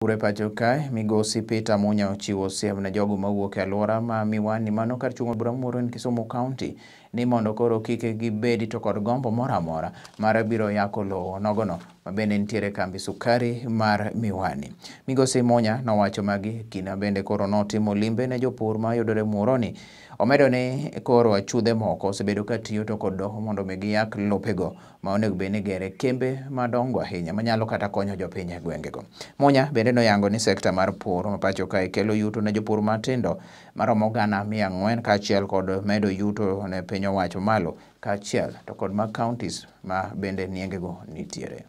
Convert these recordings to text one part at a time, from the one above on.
Ure pacho kae, migosi Peter Munya ochiwo siem ne jogo mawuok e alwora ma Miwani mano kar chung'o bura moro e Kisumu County ni mondo koro kik gibedi to kod gombo moro amora mar biro yako lowo nogono mabende nitiere kambi sukari mar Miwani. Migosi Munya nowacho magi kina bende koro notimo limbe ne jopur ma yudore Muhoroni. Omedo ni koro achudhe moko osebedo ka tiyo to kod doho mondo giyak lopego ma onego bed ni gere kembe madongo ahinya manyalo kata konyo jopiny e gwengego. Munya bende noyango ni sekta mar pur ma pacho kae kelo yuto ne jopur matindo maromo gana 400 kaachiel kod medo yuto ne piny owacho malo kaachiel to kod ma counties ma bende niengego nitiere.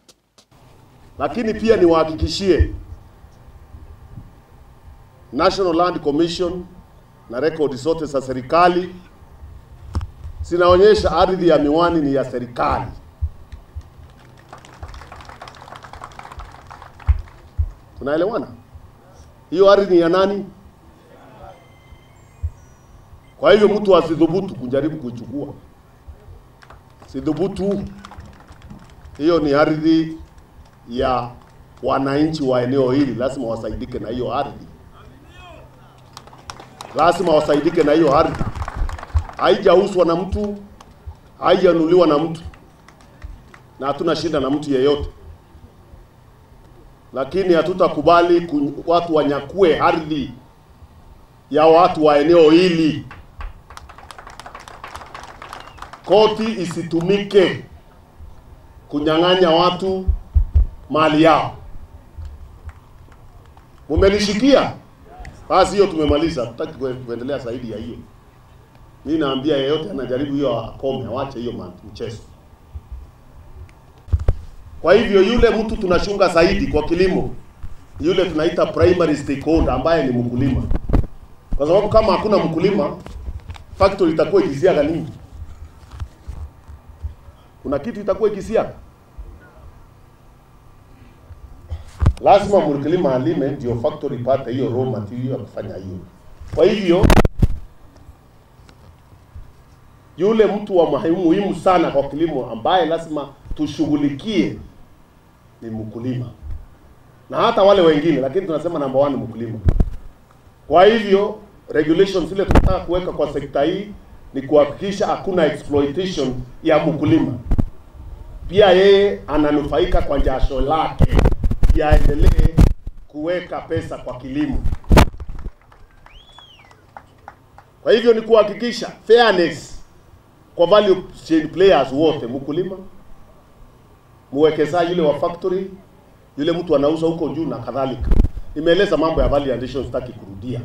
Lakini pia niwahakikishie National Land Commission na rekodi zote za serikali zinaonyesha ardhi ya Miwani ni ya serikali. Tunaelewana? Hiyo ardhi ni ya nani? Kwa hivyo mtu asidhubutu kujaribu kuichukua. Sidhubutu. Hiyo ni ardhi ya wananchi wa eneo hili, lazima wasaidike na hiyo ardhi. Lazima wasaidike na hiyo ardhi. Haijauzwa na mtu, haijanunuliwa na mtu. Na hatuna shida na mtu yeyote. Lakini hatutakubali watu wanyakue ardhi ya watu wa eneo hili. Koti isitumike kunyang'anya watu mali yao. Mumelishikia? Basi hiyo tumemaliza, tutaki kuendelea zaidi ya hiyo. Mimi naambia yeyote anajaribu hiyo akome, awache hiyo mchezo. Kwa hivyo yule mtu tunashunga zaidi kwa kilimo, yule tunaita primary stakeholder ambaye ni mkulima. Kwa sababu kama hakuna mkulima, factory itakuwa ikisiaga nini? Kuna kitu itakuwa ikisiaga. Lazima mkulima alime ndio factory ipate hiyo raw material ya kufanya hiyo. Kwa hivyo yule mtu wa muhimu sana kwa kilimo ambaye lazima tushughulikie ni mkulima. Na hata wale wengine, lakini tunasema number 1 mkulima. Kwa hivyo regulations zile tunataka kuweka kwa sekta hii ni kuhakikisha hakuna exploitation ya mkulima. Pia yeye ananufaika kwa jasho lake, yaendelee kuweka pesa kwa kilimo. Kwa hivyo ni kuhakikisha fairness kwa value chain players wote, mkulima, mwekezaji yule wa factory, yule mtu anauza huko juu na kadhalika. Nimeeleza mambo ya value addition, sitaki kurudia.